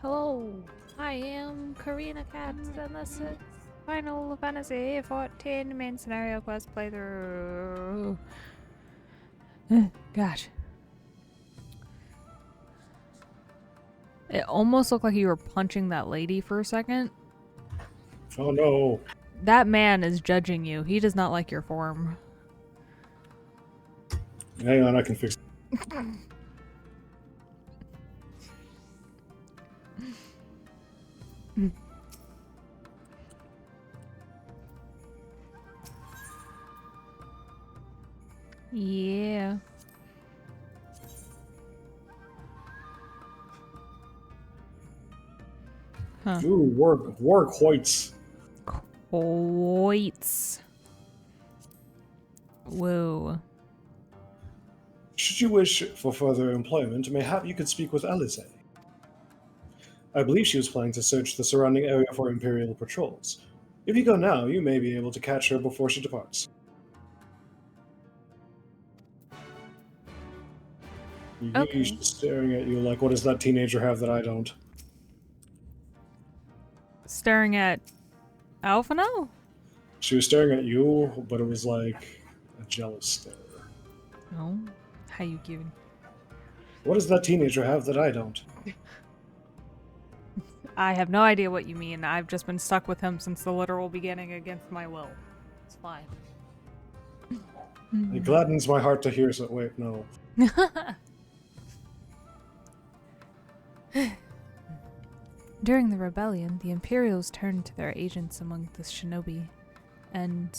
Hello, I am Koreina Cats, and this is Final Fantasy XIV main scenario quest playthrough. Gosh. It almost looked like you were punching that lady for a second. Oh no. That man is judging you. He does not like your form. Hang on, I can fix it. Yeah. Huh. Ooh, war quoits. Quoits. Whoa. Should you wish for further employment, mayhap you could speak with Alize. I believe she was planning to search the surrounding area for Imperial patrols. If you go now, you may be able to catch her before she departs. Okay. She's staring at you like, what does that teenager have that I don't? Staring at Alphino? She was staring at you, but it was like a jealous stare. No. How you giving? What does that teenager have that I don't? I have no idea what you mean. I've just been stuck with him since the literal beginning against my will. It's fine. It gladdens my heart to hear so. Wait, no. During the rebellion, the Imperials turned to their agents among the shinobi, and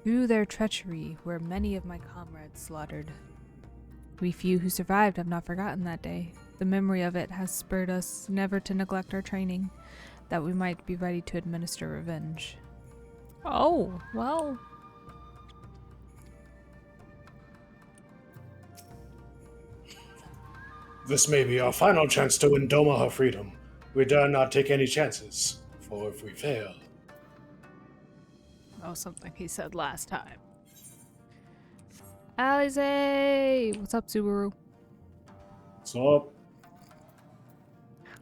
through their treachery were many of my comrades slaughtered. We few who survived have not forgotten that day. The memory of it has spurred us never to neglect our training, that we might be ready to administer revenge. Oh, well. This may be our final chance to win Doma her freedom. We dare not take any chances, for if we fail... Oh, something he said last time. Alize! What's up, Subaru? What's up?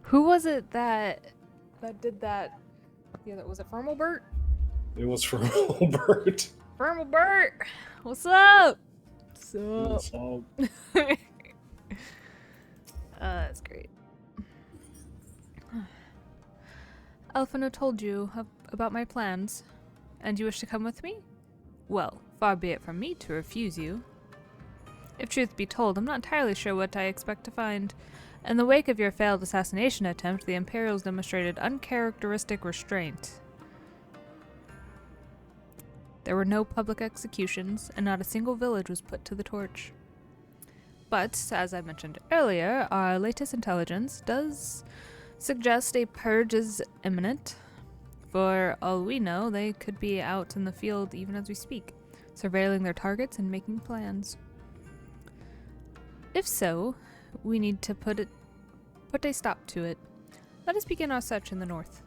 Who was it that did that? Yeah, was it Firmalbert? It was for Albert. Firmalbert! What's up? What's up? What's up? That's great. Alphino told you about my plans, and you wish to come with me? Well, far be it from me to refuse you. If truth be told, I'm not entirely sure what I expect to find. In the wake of your failed assassination attempt, the Imperials demonstrated uncharacteristic restraint. There were no public executions, and not a single village was put to the torch. But, as I mentioned earlier, our latest intelligence does suggest a purge is imminent. For all we know, they could be out in the field even as we speak, surveilling their targets and making plans. If so, we need to put a stop to it. Let us begin our search in the north.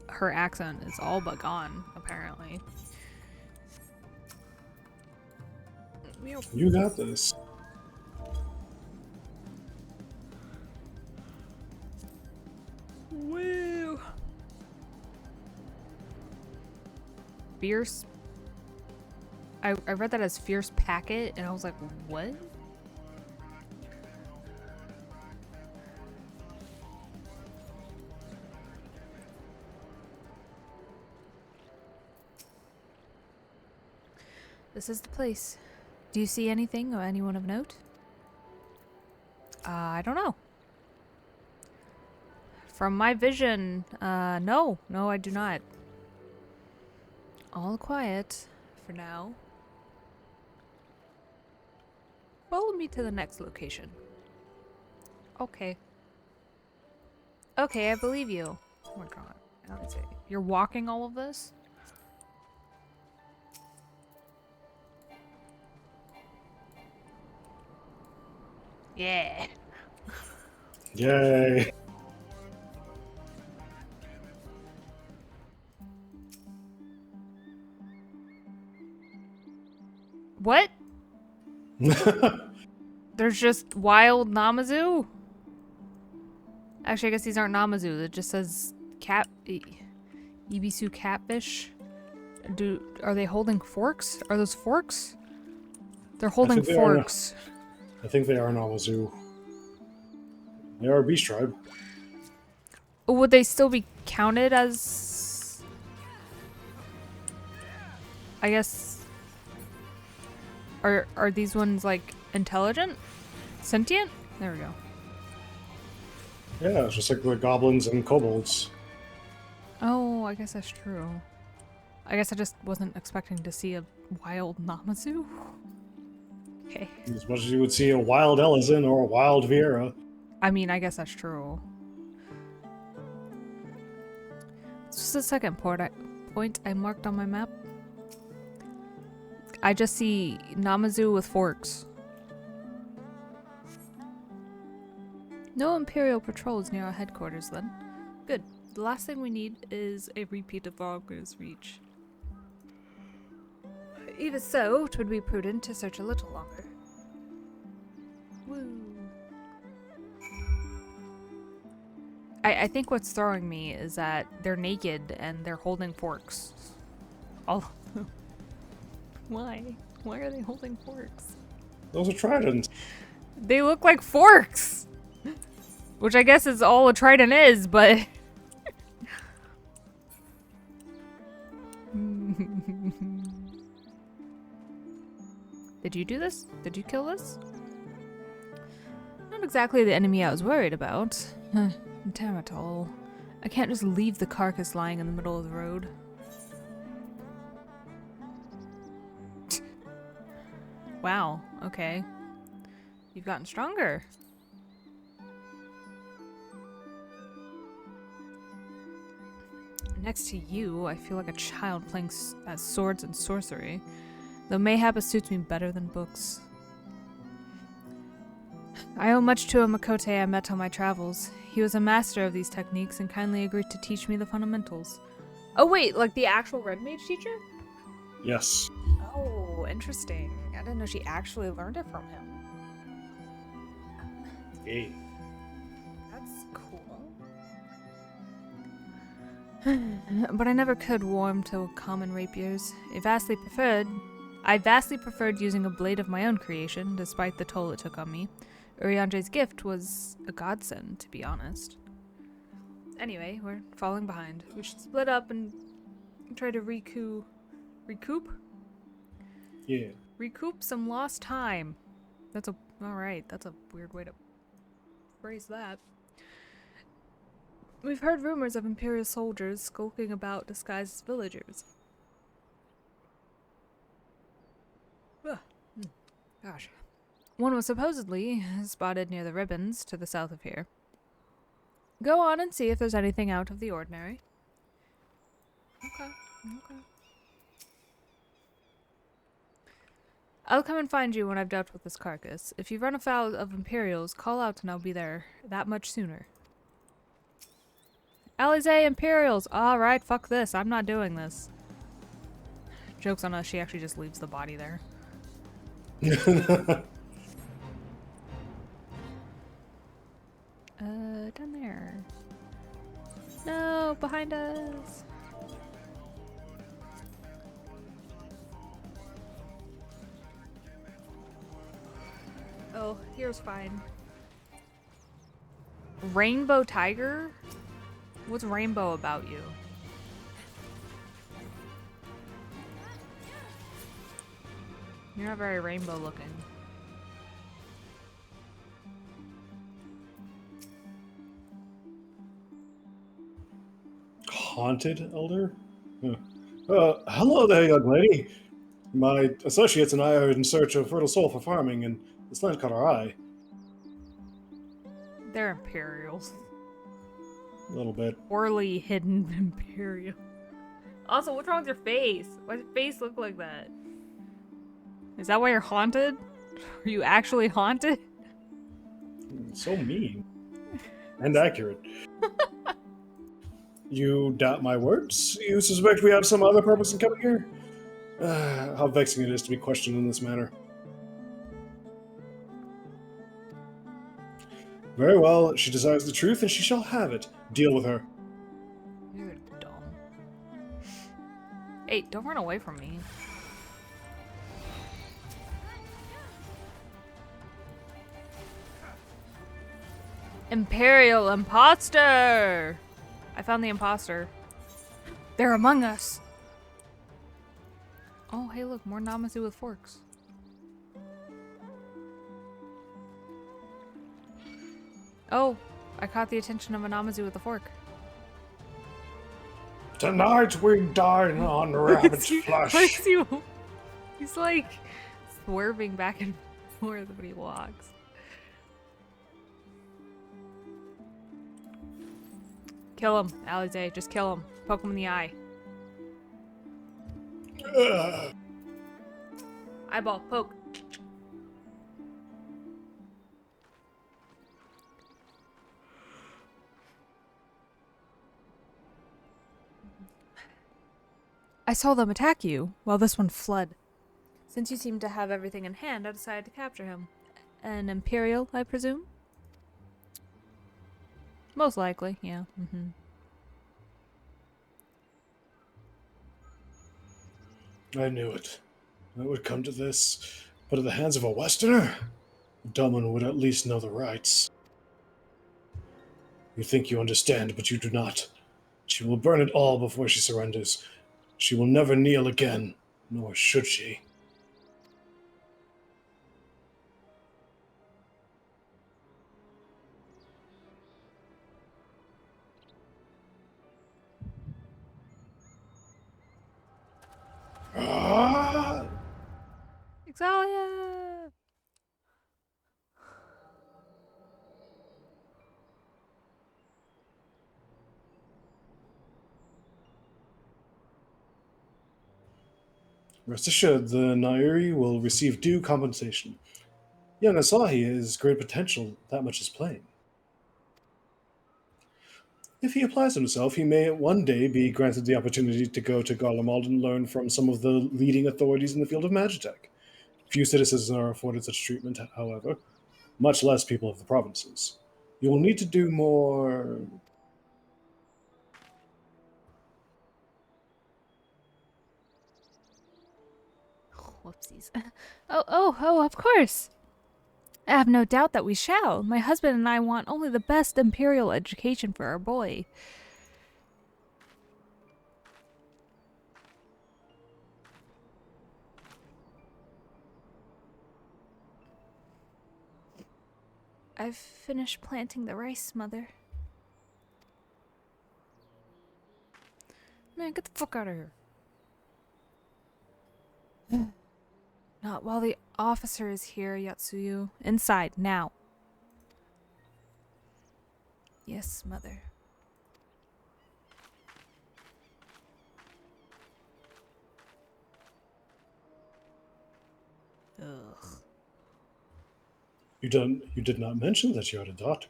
Her accent is all but gone, apparently. You got this. Woo! Fierce. I read that as fierce packet, and I was like, what? This is the place. Do you see anything or anyone of note? I don't know. From my vision, no, I do not. All quiet for now. Follow me to the next location. Okay. Okay, I believe you. Oh my god. You're walking all of this? Yeah. Yay. What? There's just wild Namazu? Actually, I guess these aren't Namazu. It just says Ibisu catfish. Are they holding forks? Are those forks? They're holding forks. I think they are Namazu. They are a beast tribe. Would they still be counted as... I guess... Are these ones, like, intelligent? Sentient? There we go. Yeah, it's just like the goblins and kobolds. Oh, I guess that's true. I guess I just wasn't expecting to see a wild Namazu. Okay. As much as you would see a wild Ellison or a wild Viera. I mean, I guess that's true. This was the second point I marked on my map. I just see Namazu with forks. No Imperial patrols near our headquarters then. Good. The last thing we need is a repeat of Wagner's Reach. Even so, it would be prudent to search a little longer. Woo. I think what's throwing me is that they're naked and they're holding forks. All. Why? Why are they holding forks? Those are tridents. They look like forks! Which I guess is all a trident is, but... Did you do this? Did you kill this? Not exactly the enemy I was worried about. Termitol. I can't just leave the carcass lying in the middle of the road. Wow, okay. You've gotten stronger. Next to you, I feel like a child playing as swords and sorcery. Though mayhap suits me better than books. I owe much to a Makote I met on my travels. He was a master of these techniques and kindly agreed to teach me the fundamentals. Oh wait, like the actual Red Mage teacher? Yes. Oh, interesting. I didn't know she actually learned it from him. Hey. That's cool. But I never could warm to common rapiers. I vastly preferred using a blade of my own creation, despite the toll it took on me. Urianje's gift was a godsend, to be honest. Anyway, we're falling behind. We should split up and try to recoup? Yeah. Recoup some lost time. Alright, that's a weird way to phrase that. We've heard rumors of Imperial soldiers skulking about disguised as villagers. Ugh. Gosh. One was supposedly spotted near the ribbons to the south of here. Go on and see if there's anything out of the ordinary. Okay. I'll come and find you when I've dealt with this carcass. If you run afoul of Imperials, call out and I'll be there that much sooner. Alizé, Imperials! Alright, fuck this. I'm not doing this. Joke's on us, she actually just leaves the body there. Down there. No, behind us! Oh, here's fine. Rainbow tiger? What's rainbow about you? You're not very rainbow looking. Haunted elder? Hello there, young lady. My associates and I are in search of fertile soil for farming, and this land caught our eye. They're Imperials. A little bit. Poorly hidden Imperial. Also, what's wrong with your face? Why does your face look like that? Is that why you're haunted? Are you actually haunted? So mean. And accurate. You doubt my words? You suspect we have some other purpose in coming here? How vexing it is to be questioned in this manner. Very well, she desires the truth, and she shall have it. Deal with her. You're dumb. Hey, don't run away from me. Imperial imposter! I found the imposter. They're among us. Oh, hey, look, more Namazu with forks. Oh, I caught the attention of a Namazu with a fork. Tonight we dine on rabbit's flesh. He's like swerving back and forth when he walks. Kill him, Alize. Just kill him. Poke him in the eye. Eyeball, poke. I saw them attack you, while this one fled. Since you seem to have everything in hand, I decided to capture him. An Imperial, I presume? Most likely, yeah. I knew it. It would come to this. But at the hands of a Westerner? Doman would at least know the rights. You think you understand, but you do not. She will burn it all before she surrenders. She will never kneel again, nor should she. Xaeus! Rest assured, the Nairi will receive due compensation. Young Asahi has great potential, that much is plain. If he applies himself, he may one day be granted the opportunity to go to Garlemald and learn from some of the leading authorities in the field of Magitech. Few citizens are afforded such treatment, however, much less people of the provinces. You will need to do more. Whoopsies. Oh, of course. I have no doubt that we shall. My husband and I want only the best Imperial education for our boy. I've finished planting the rice, Mother. Man, get the fuck out of here. Not while the officer is here, Yatsuyu. Inside, now. Yes, Mother. Ugh. You did not mention that you had a daughter.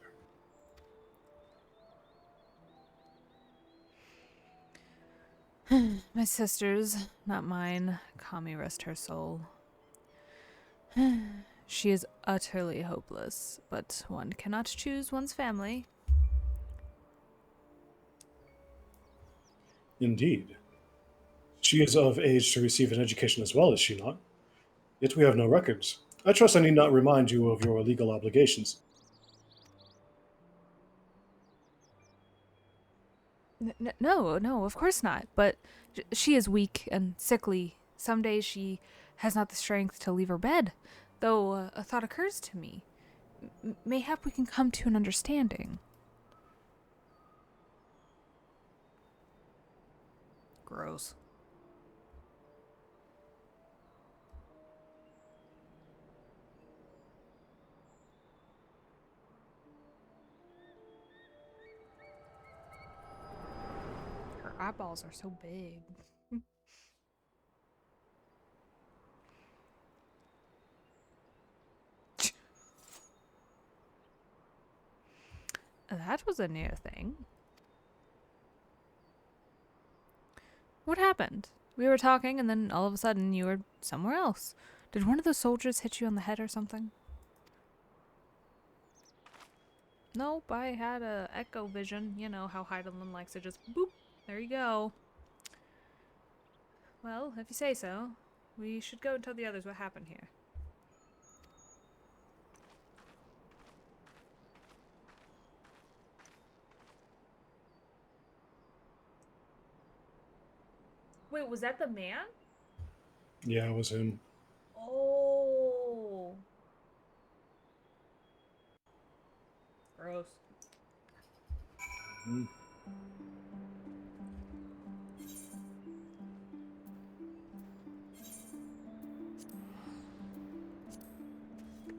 My sister's, not mine. Kami rest her soul. She is utterly hopeless, but one cannot choose one's family. Indeed. She is of age to receive an education as well, is she not? Yet we have no records. I trust I need not remind you of your legal obligations. No, of course not. But she is weak and sickly. Some days she has not the strength to leave her bed. Though a thought occurs to me. Mayhap we can come to an understanding. Gross. Her eyeballs are so big. That was a new thing. What happened? We were talking and then all of a sudden you were somewhere else. Did one of the soldiers hit you on the head or something? Nope, I had a echo vision. You know how Heidelin likes to just boop. There you go. Well, if you say so, we should go and tell the others what happened here. Wait, was that the man? Yeah, it was him. Oh. Gross. Mm.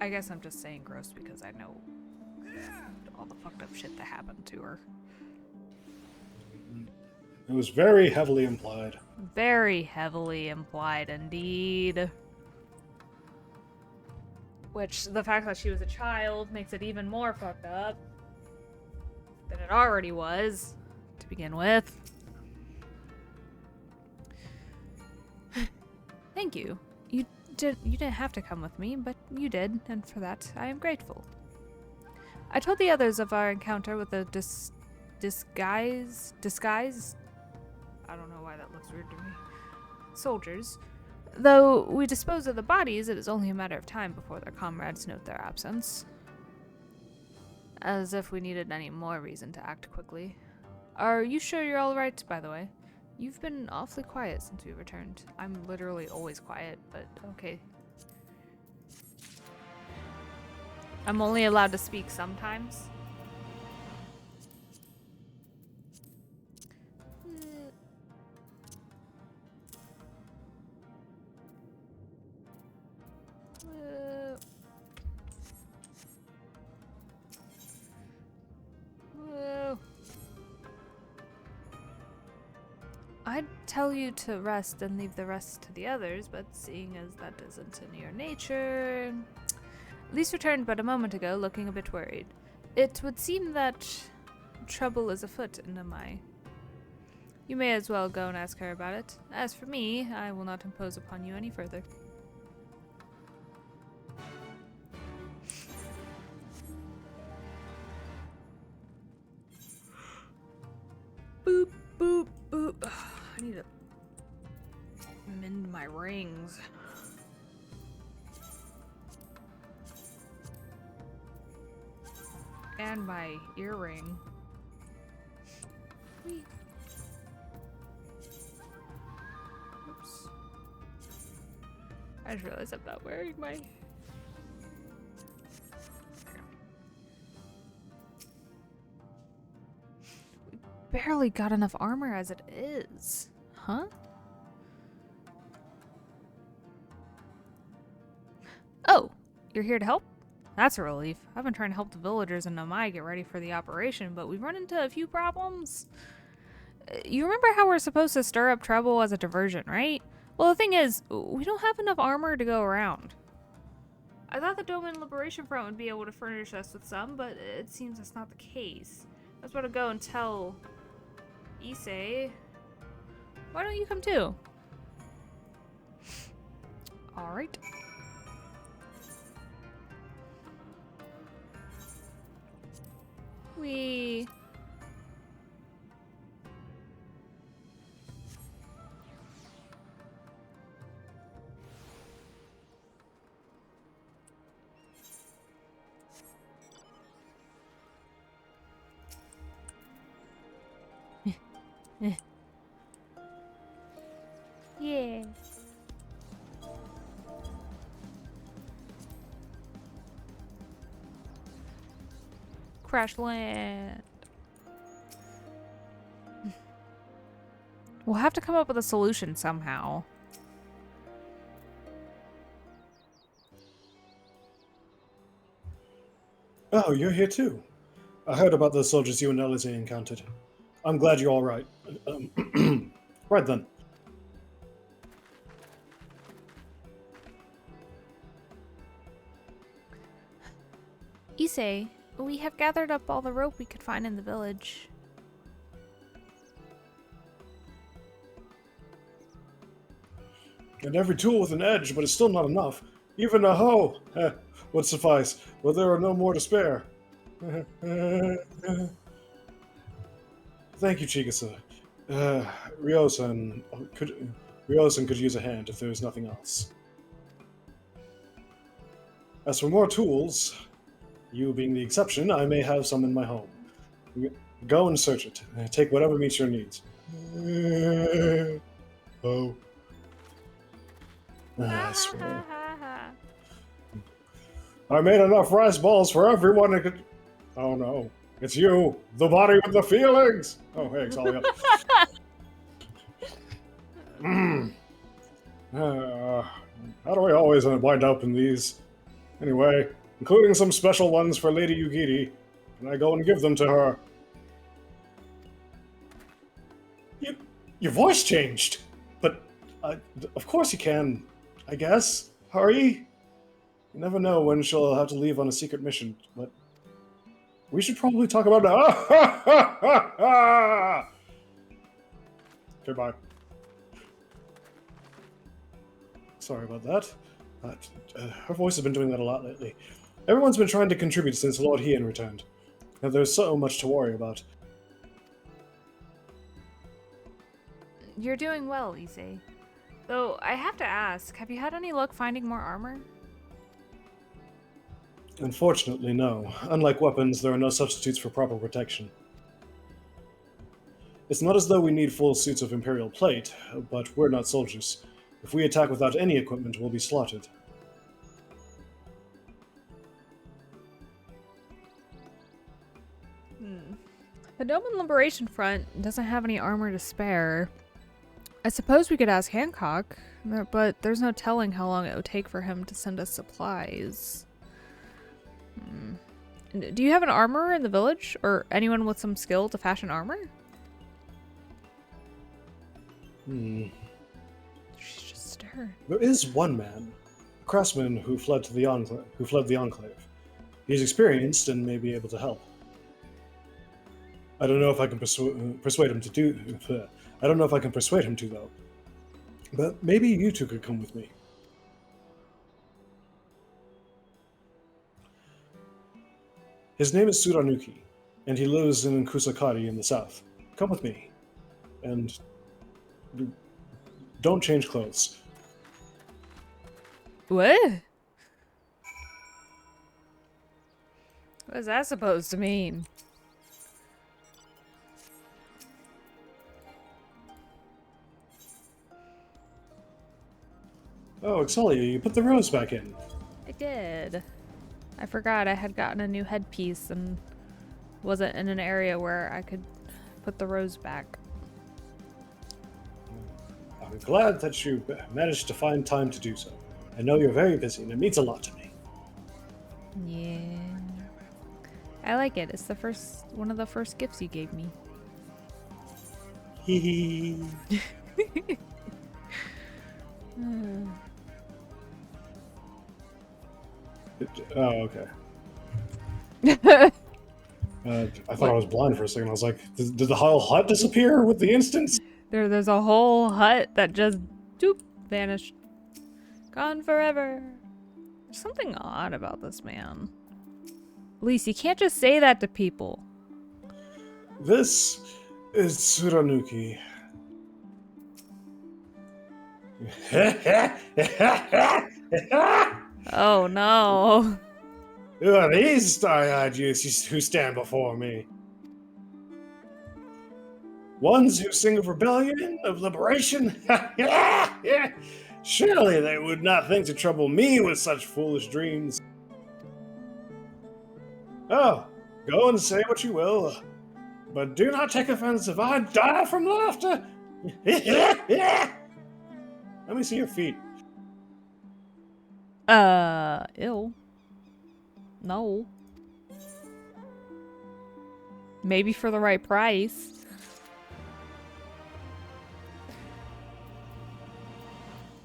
I guess I'm just saying gross because I know all the fucked up shit that happened to her. It was very heavily implied. Very heavily implied indeed. Which, the fact that she was a child makes it even more fucked up than it already was, to begin with. Thank you. You didn't have to come with me, but you did, and for that I am grateful. I told the others of our encounter with the disguise? I don't know why that looks weird to me. Soldiers. Though we dispose of the bodies, it is only a matter of time before their comrades note their absence. As if we needed any more reason to act quickly. Are you sure you're all right, by the way? You've been awfully quiet since we returned. I'm literally always quiet, but okay. I'm only allowed to speak sometimes. I'd tell you to rest and leave the rest to the others, but seeing as that isn't in your nature... Lise returned but a moment ago, looking a bit worried. It would seem that trouble is afoot in Namai. You may as well go and ask her about it. As for me, I will not impose upon you any further. Boop, boop, boop. Ugh, I need to mend my rings. And my earring. Whee. Oops. I just realized I'm not wearing my... We barely got enough armor as it is. Huh? Oh, you're here to help? That's a relief. I've been trying to help the villagers in Namai get ready for the operation, but we've run into a few problems. You remember how we're supposed to stir up trouble as a diversion, right? Well, the thing is, we don't have enough armor to go around. I thought the Doma Liberation Front would be able to furnish us with some, but it seems that's not the case. I was about to go and tell Issei. Why don't you come too? Alright. We... Yeah. Crash land. We'll have to come up with a solution somehow. Oh, you're here too. I heard about the soldiers you and Elise encountered. I'm glad you're all right. Right then. Issei, we have gathered up all the rope we could find in the village. And every tool with an edge, but it's still not enough. Even a hoe would suffice, but there are no more to spare. Thank you, Chikasa. Ryosan could use a hand if there is nothing else. As for more tools, you being the exception, I may have some in my home. Go and search it. Take whatever meets your needs. Oh. I swear. I made enough rice balls for everyone who could... Oh no. It's you, the body with the feelings! Oh, hey, Xaeus. How do we always wind up in these? Anyway, including some special ones for Lady Yugiri. Can I go and give them to her? Your voice changed. But, of course you can, I guess. Hurry. You never know when she'll have to leave on a secret mission, but... We should probably talk about that. Okay, bye. Sorry about that. Her voice has been doing that a lot lately. Everyone's been trying to contribute since Lord Hien returned. And there's so much to worry about. You're doing well, Issei. Though, I have to ask, have you had any luck finding more armor? Unfortunately, no. Unlike weapons, there are no substitutes for proper protection. It's not as though we need full suits of Imperial plate, but we're not soldiers. If we attack without any equipment, we'll be slaughtered. The Doman Liberation Front doesn't have any armor to spare. I suppose we could ask Hancock, but there's no telling how long it would take for him to send us supplies. Do you have an armorer in the village? Or anyone with some skill to fashion armor? She's just staring. There is one man, a craftsman who fled the Enclave. He's experienced and may be able to help. I don't know if I can persuade him to I don't know if I can persuade him to, though. But maybe you two could come with me. His name is Suranuki, and he lives in Kusakari in the south. Come with me. And don't change clothes. What? What is that supposed to mean? Oh, Excelia, you put the rose back in. I did. I forgot I had gotten a new headpiece and wasn't in an area where I could put the rose back. I'm glad that you managed to find time to do so. I know you're very busy, and it means a lot to me. Yeah. I like it. It's one of the first gifts you gave me. Hee hee. Oh, okay. I thought I was blind for a second. I was like, did the whole hut disappear with the instance? There's a whole hut that just doop vanished. Gone forever. There's something odd about this man. Elise, you can't just say that to people. This is Suranuki. Oh no. Who are these star-eyed youths who stand before me? Ones who sing of rebellion, of liberation? Surely they would not think to trouble me with such foolish dreams. Oh, go and say what you will, but do not take offense if I die from laughter. Let me see your feet. Ew. No. Maybe for the right price.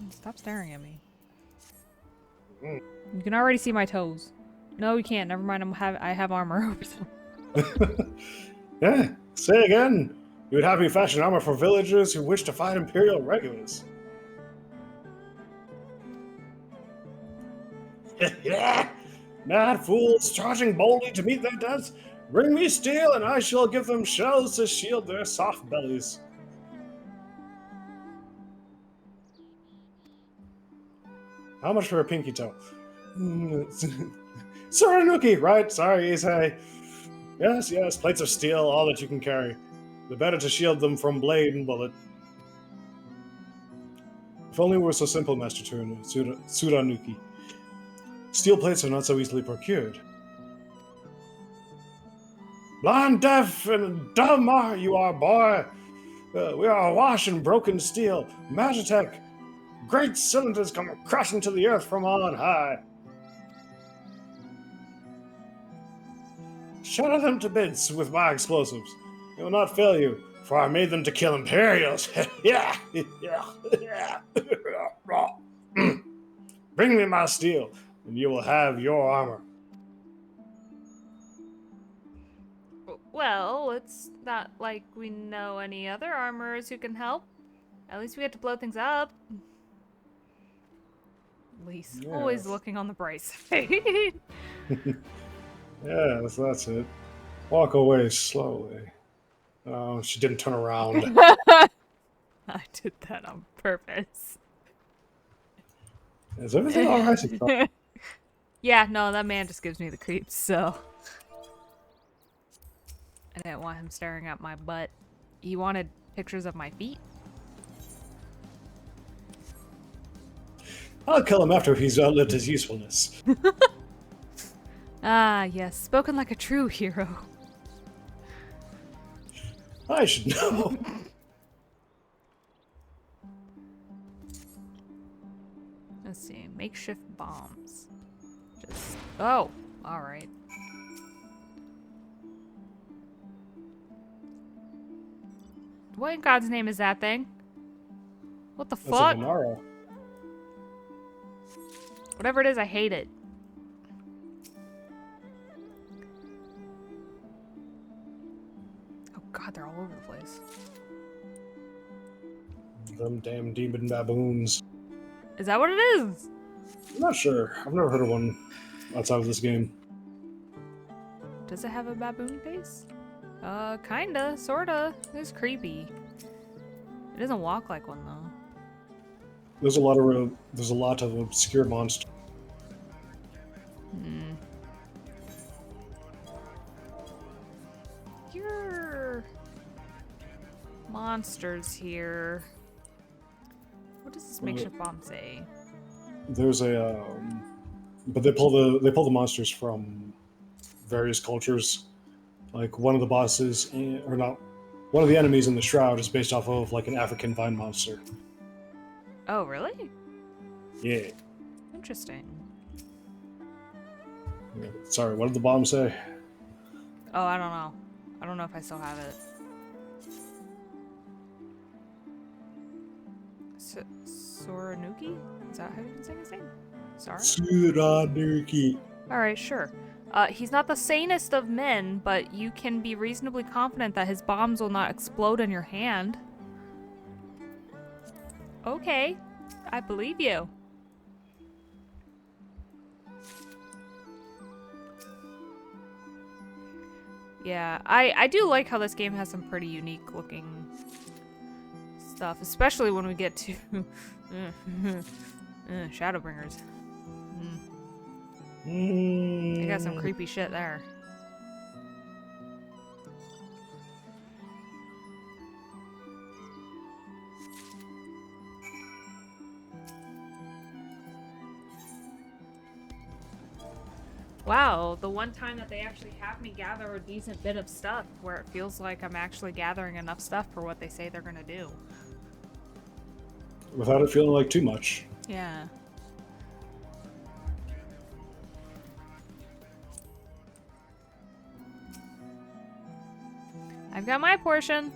Stop staring at me. You can already see my toes. No, you can't. Never mind. I have armor over them. Yeah, say again. You would have me fashion armor for villagers who wish to fight Imperial regulars. Mad fools, charging boldly to meet their deaths! Bring me steel, and I shall give them shells to shield their soft bellies. How much for a pinky toe? Saranuki, right? Sorry, Issei. Yes, yes, plates of steel, all that you can carry. The better to shield them from blade and bullet. If only it were so simple, Master Suranuki. Steel plates are not so easily procured. Blind, deaf, and dumb are you are, boy. We are awash in broken steel. Magitech. Great cylinders come crashing to the earth from on high. Shatter them to bits with my explosives. They will not fail you, for I made them to kill Imperials. Yeah. Bring me my steel, and you will have your armor. Well, it's not like we know any other armorers who can help. At least we get to blow things up. Lise, Yes. always looking on the bright side. Yes, that's it. Walk away slowly. Oh, she didn't turn around. I did that on purpose. Is everything alright? Yeah, no, that man just gives me the creeps, so. I didn't want him staring at my butt. He wanted pictures of my feet. I'll kill him after he's outlived his usefulness. Ah, yes, spoken like a true hero. I should know. Let's see, makeshift bombs. Just, oh, alright. What in God's name is that thing? What the That's a fuck? Venaro. Whatever it is, I hate it. Oh god, they're all over the place. Them damn demon baboons. Is that what it is? I'm not sure. I've never heard of one outside of this game. Does it have a baboon face? Kinda, sorta. It's creepy. It doesn't walk like one though. There's a lot of obscure monsters. Your monsters here. What does this makeshift bomb say? There's a, but they pull the monsters from various cultures. Like one of the bosses, or not, one of the enemies in the shroud is based off of like an African vine monster. Oh, really? Yeah. Interesting. Sorry, what did the bomb say? Oh, I don't know. I don't know if I still have it. Soranuki? Is that how you say his name? Sorry? Suranuki. Alright, sure. He's not the sanest of men, but you can be reasonably confident that his bombs will not explode in your hand. Okay, I believe you. Yeah, I do like how this game has some pretty unique looking stuff, especially when we get to Shadowbringers. They got some creepy shit there. Wow, the one time that they actually have me gather a decent bit of stuff where it feels like I'm actually gathering enough stuff for what they say they're gonna do. Without it feeling like too much. Yeah. I've got my portion.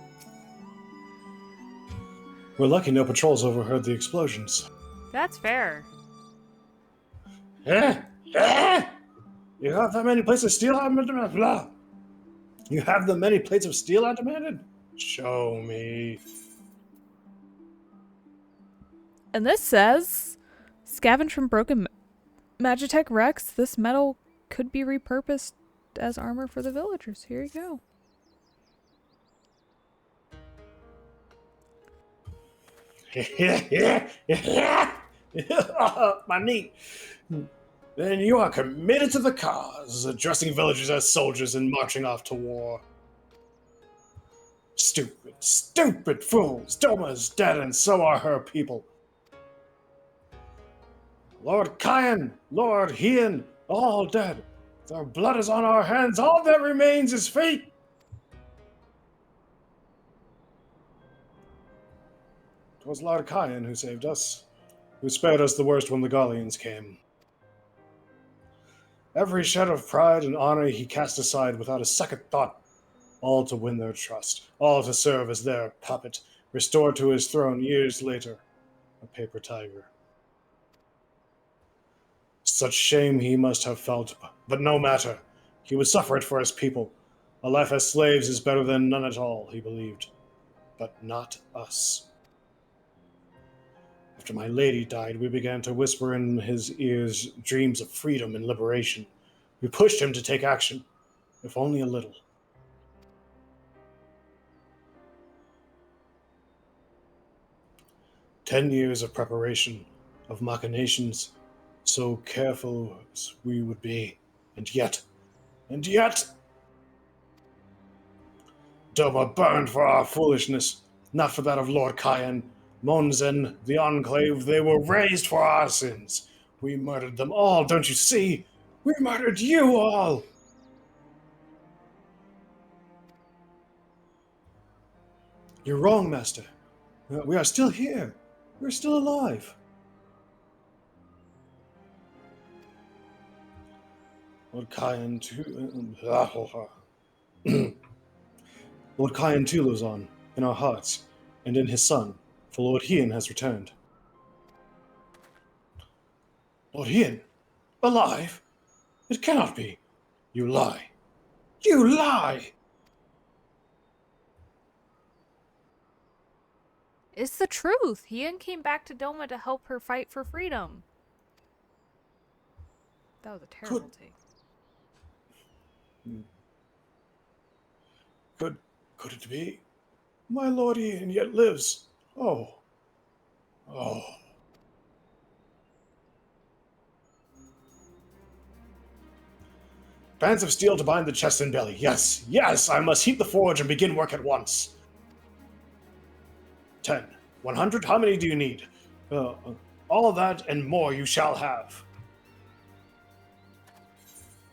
We're lucky no patrols overheard the explosions. That's fair. You have that many plates of steel I demanded? Blah. You have the many plates of steel I demanded? Show me. And this says, scavenge from broken Magitech wrecks. This metal could be repurposed as armor for the villagers. Here you go. My knee. Then you are committed to the cause, addressing villagers as soldiers and marching off to war. Stupid, stupid fools! Doma is dead, and so are her people. Lord Kyan, Lord Hien, all dead. Their blood is on our hands. All that remains is fate. It was Lord Kyan who saved us, who spared us the worst when the Gallians came. Every shred of pride and honor he cast aside without a second thought, all to win their trust, all to serve as their puppet, restored to his throne years later, a paper tiger. Such shame he must have felt, but no matter. He would suffer it for his people. A life as slaves is better than none at all, he believed. But not us. After my lady died, we began to whisper in his ears dreams of freedom and liberation. We pushed him to take action, if only a little. "10 years of preparation, of machinations, so careful as we would be, and yet, Doma burned for our foolishness, not for that of Lord Kyan. Monzen, the Enclave, they were raised for our sins. We murdered them all, don't you see? We murdered you all!" "You're wrong, Master. We are still here. We're still alive." Lord Kyan too. Lord Kyan too lives on, in our hearts, and in his son, for Lord Hien has returned. "Lord Hien? Alive? It cannot be. You lie. You lie!" It's the truth. Hien came back to Doma to help her fight for freedom. That was a terrible take. Could it be? My Lord Hien yet lives. Oh. Bands of steel to bind the chest and belly. Yes, I must heat the forge and begin work at once. 10, 100, how many do you need? All that and more you shall have.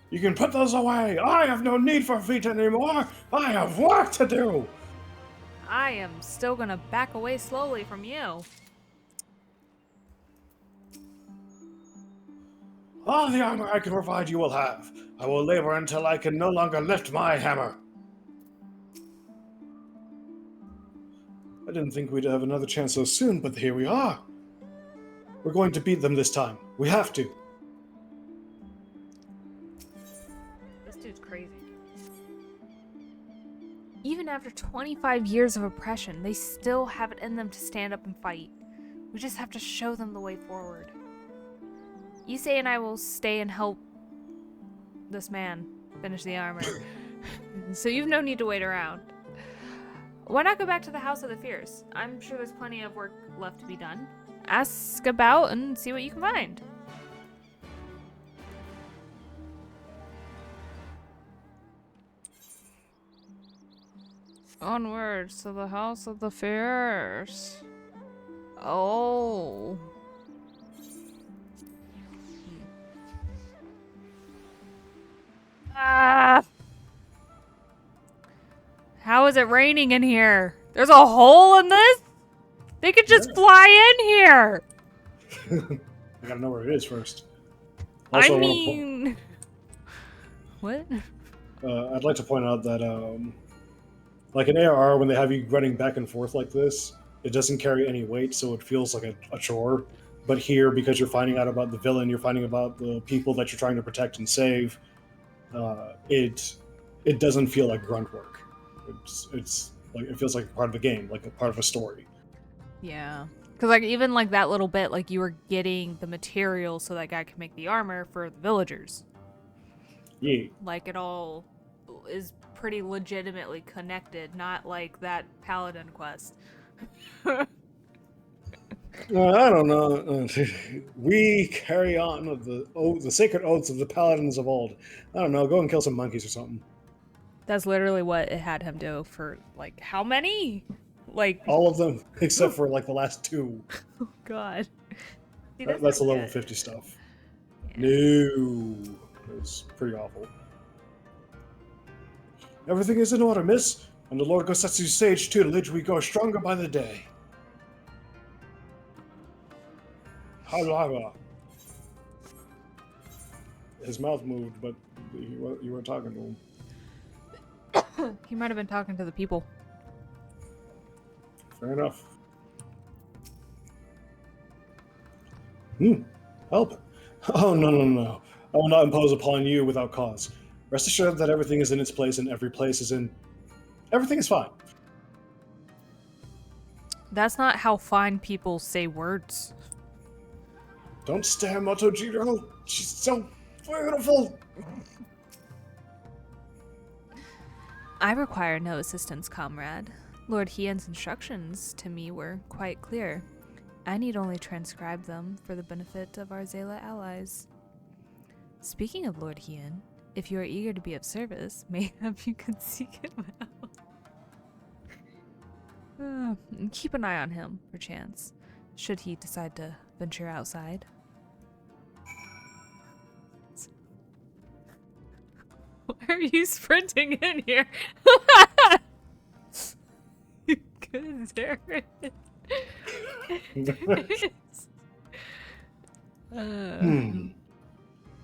You can put those away. I have no need for feet anymore. I have work to do. I am still gonna back away slowly from you. All the armor I can provide you will have. I will labor until I can no longer lift my hammer. I didn't think we'd have another chance so soon, but here we are. We're going to beat them this time. We have to. This dude's crazy. Even after 25 years of oppression, they still have it in them to stand up and fight. We just have to show them the way forward. Issei and I will stay and help this man finish the armor. So you've no need to wait around. Why not go back to the House of the Fierce? I'm sure there's plenty of work left to be done. Ask about and see what you can find. Onwards to the House of the Fierce. Oh. Ah. How is it raining in here? There's a hole in this? They could just fly in here. I gotta know where it is first. Also, Also, what? I'd like to point out that, like an ARR, when they have you running back and forth like this, it doesn't carry any weight, so it feels like a chore. But here, because you're finding out about the villain, you're finding about the people that you're trying to protect and save, it doesn't feel like grunt work. It's like it feels like part of the game, like a part of a story. Yeah. Because like even like that little bit, like you were getting the material so that guy could make the armor for the villagers. Yeet. Like, it all is pretty legitimately connected, not like that paladin quest. I don't know. We carry on with the sacred oaths of the paladins of old. I don't know. Go and kill some monkeys or something. That's literally what it had him do for, like, how many? Like, All of them, except for like the last two. oh god. See, That's the not level good. 50 stuff. Yeah. No. It was pretty awful. Everything is in order, miss. And the Lord Gosetsu's sage tutelage, we grow stronger by the day. Halaga. His mouth moved, but you weren't talking to him. He might have been talking to the people. Fair enough. Help. Oh, no. I will not impose upon you without cause. Rest assured that everything is in its place and everything is fine. That's not how fine people say words. Don't stare, Motojiro. She's so beautiful. I require no assistance, comrade. Lord Hien's instructions to me were quite clear. I need only transcribe them for the benefit of our Xela allies. Speaking of Lord Hien, if you are eager to be of service, mayhap you could seek him out. Keep an eye on him, perchance, should he decide to venture outside. Why are you sprinting in here? You good, Darren.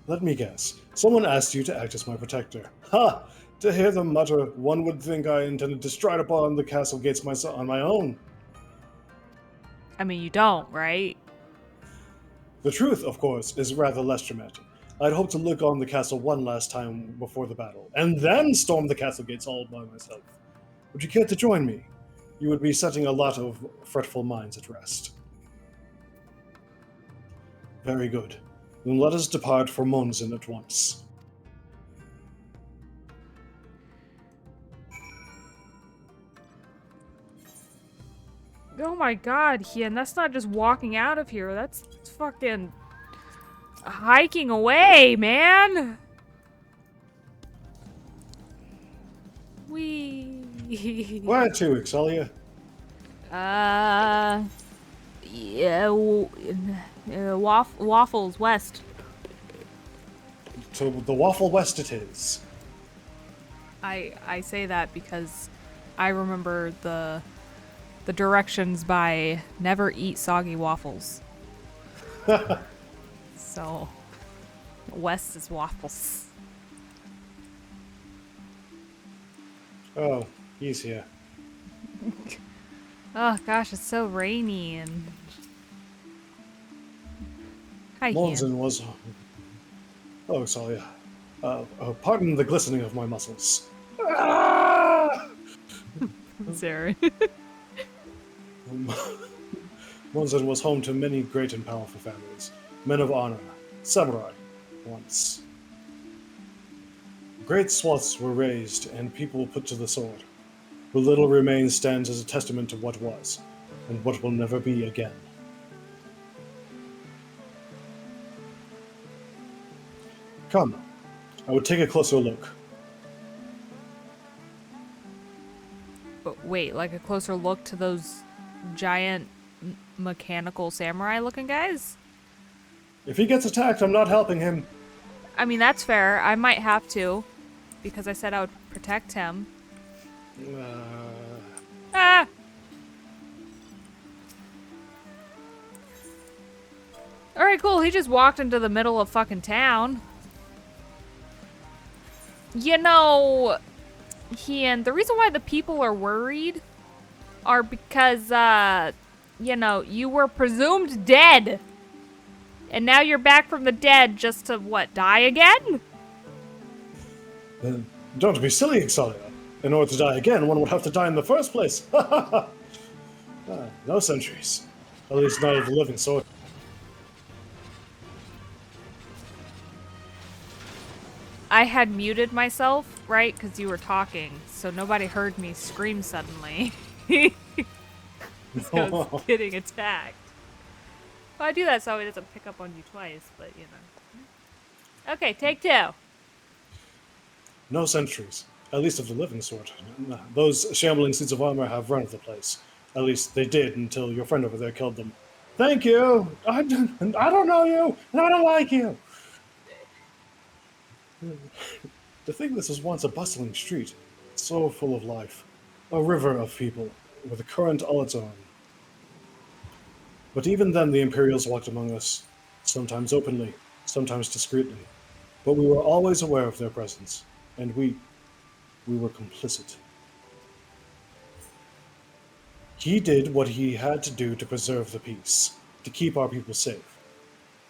Let me guess. Someone asked you to act as my protector. Ha! To hear them mutter, one would think I intended to stride upon the castle gates on my own. I mean, you don't, right? The truth, of course, is rather less dramatic. I'd hoped to look on the castle one last time before the battle, and then storm the castle gates all by myself. Would you care to join me? You would be setting a lot of fretful minds at rest. Very good. Then let us depart for Monzen at once. Oh my god, Hien, that's not just walking out of here. That's fucking hiking away, man. Wee. Where to, Excelia? Yeah, Waffles West. To the Waffle West it is. I say that because I remember the directions by never eat soggy waffles. So, West is waffles. Oh, he's here. Oh gosh, it's so rainy and... Hi, Monzen Hien. was... Oh, Excelia. Pardon the glistening of my muscles. Ah! Sorry. Monzen was home to many great and powerful families, men of honor, samurai, once. Great swaths were razed and people put to the sword. What little remains stands as a testament to what was, and what will never be again. Come, I would take a closer look. But wait, like a closer look to those giant mechanical samurai looking guys? If he gets attacked, I'm not helping him. I mean, that's fair. I might have to, because I said I would protect him. Ah! Alright, cool. He just walked into the middle of fucking town. You know, the reason why the people are worried are because, you know, you were presumed dead. And now you're back from the dead just to, what, die again? Don't be silly, Excelia. In order to die again, one would have to die in the first place. No centuries. At least not of the living sort. I had muted myself, right? Because you were talking, so nobody heard me scream suddenly. So I was getting attacked. Well, I do that so he doesn't pick up on you twice, but you know. Okay, take 2. No sentries, at least of the living sort. Those shambling suits of armor have run the place. At least they did until your friend over there killed them. Thank you! I don't know you, and I don't like you! To think this was once a bustling street, so full of life. A river of people, with a current all its own. But even then the Imperials walked among us, sometimes openly, sometimes discreetly. But we were always aware of their presence, and we were complicit. He did what he had to do to preserve the peace, to keep our people safe.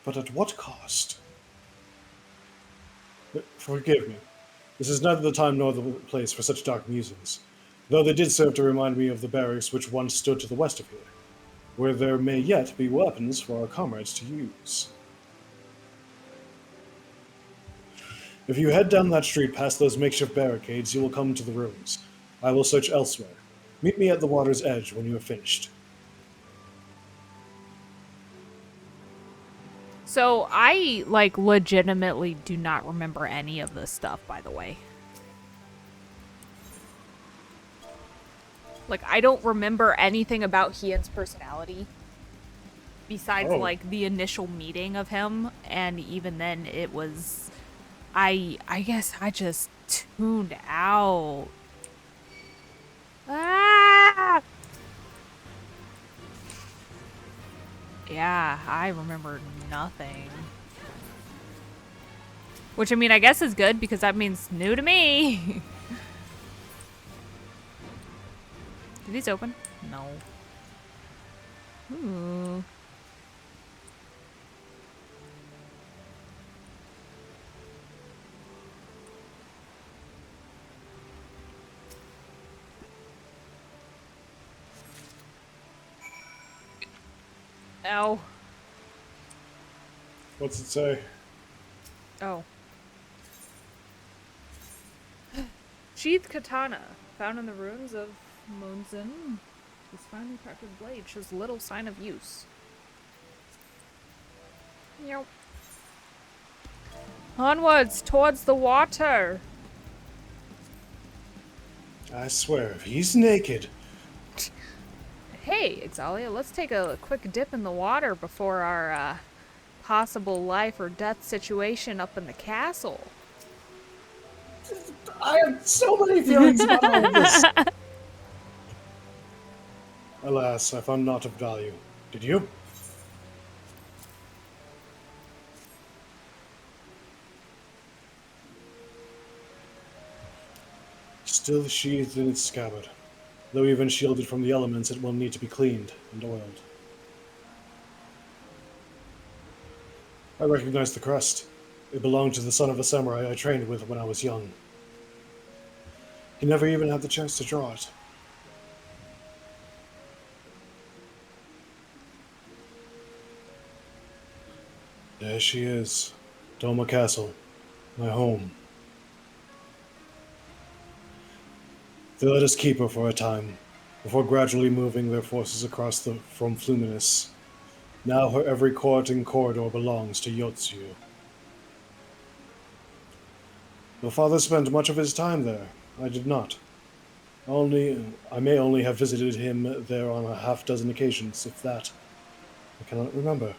But at what cost? Forgive me. This is neither the time nor the place for such dark musings, though they did serve to remind me of the barracks which once stood to the west of here, where there may yet be weapons for our comrades to use. If you head down that street past those makeshift barricades, you will come to the ruins. I will search elsewhere. Meet me at the water's edge when you have finished. So I, like, legitimately do not remember any of this stuff, by the way. Like, I don't remember anything about Hien's personality. Besides, like, the initial meeting of him. And even then, it was... I guess I just tuned out. Ah! Yeah, I remember nothing. Which, I mean, I guess is good because that means new to me. Do these open? No. Ooh. Ow. What's it say? Oh. Sheathed katana, found in the ruins of Monzin. This finely crafted blade shows little sign of use. Yep. Onwards, towards the water. I swear, if he's naked... Hey, Xaeus, let's take a quick dip in the water before our possible life or death situation up in the castle. I have so many feelings about all of this. Alas, I found naught of value. Did you? Still sheathed in its scabbard. Though even shielded from the elements, it will need to be cleaned and oiled. I recognize the crest. It belonged to the son of a samurai I trained with when I was young. He never even had the chance to draw it. There she is, Doma Castle, my home. They let us keep her for a time, before gradually moving their forces across from Fluminus. Now her every court and corridor belongs to Yotsu. My father spent much of his time there. I did not. I may only have visited him there on a half-dozen occasions, if that. I cannot remember.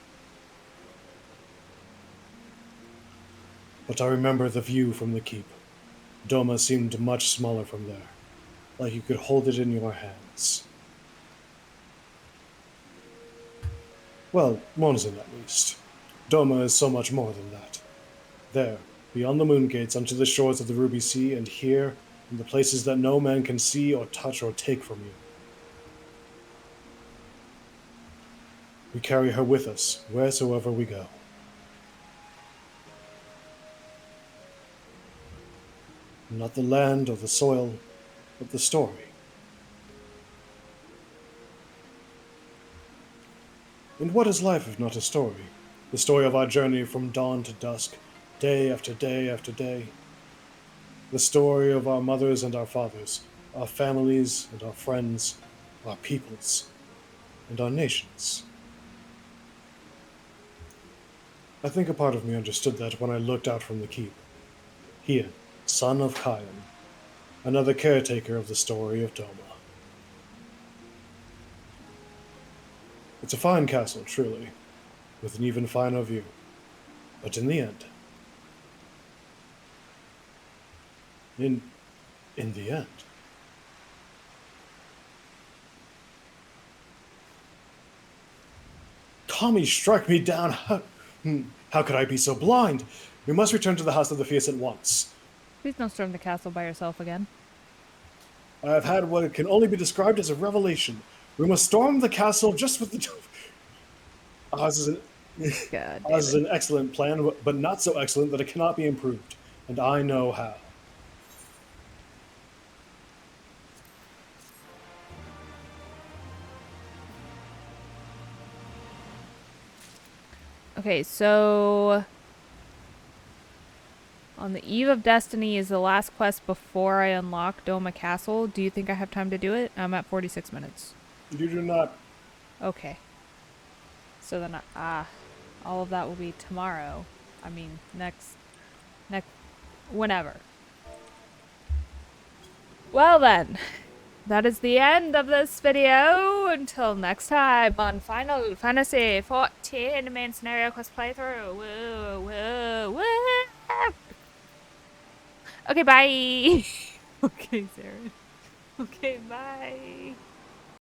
But I remember the view from the keep. Doma seemed much smaller from there, like you could hold it in your hands. Well, Monzin at least. Doma is so much more than that. There, beyond the moon gates unto the shores of the Ruby Sea, and here, in the places that no man can see or touch or take from you. We carry her with us, wheresoever we go. Not the land or the soil, but the story. And what is life if not a story? The story of our journey from dawn to dusk, day after day after day. The story of our mothers and our fathers, our families and our friends, our peoples, and our nations. I think a part of me understood that when I looked out from the keep. Here, son of Kyan, another caretaker of the story of Doma. It's a fine castle, truly, with an even finer view. But in the end, in the end, Tommy struck me down. How could I be so blind? We must return to the house of the Fierce at once. Please don't storm the castle by yourself again. I have had what can only be described as a revelation. We must storm the castle just with the... Oz is an excellent plan, but not so excellent that it cannot be improved. And I know how. Okay, so on the Eve of Destiny is the last quest before I unlock Doma Castle. Do you think I have time to do it? I'm at 46 minutes. You do not. Okay. So then, all of that will be tomorrow. I mean, next, whenever. Well then, that is the end of this video. Until next time on Final Fantasy XIV main scenario quest playthrough. Woo, woo, woo. Okay, bye. Okay, Sarah. Okay, bye.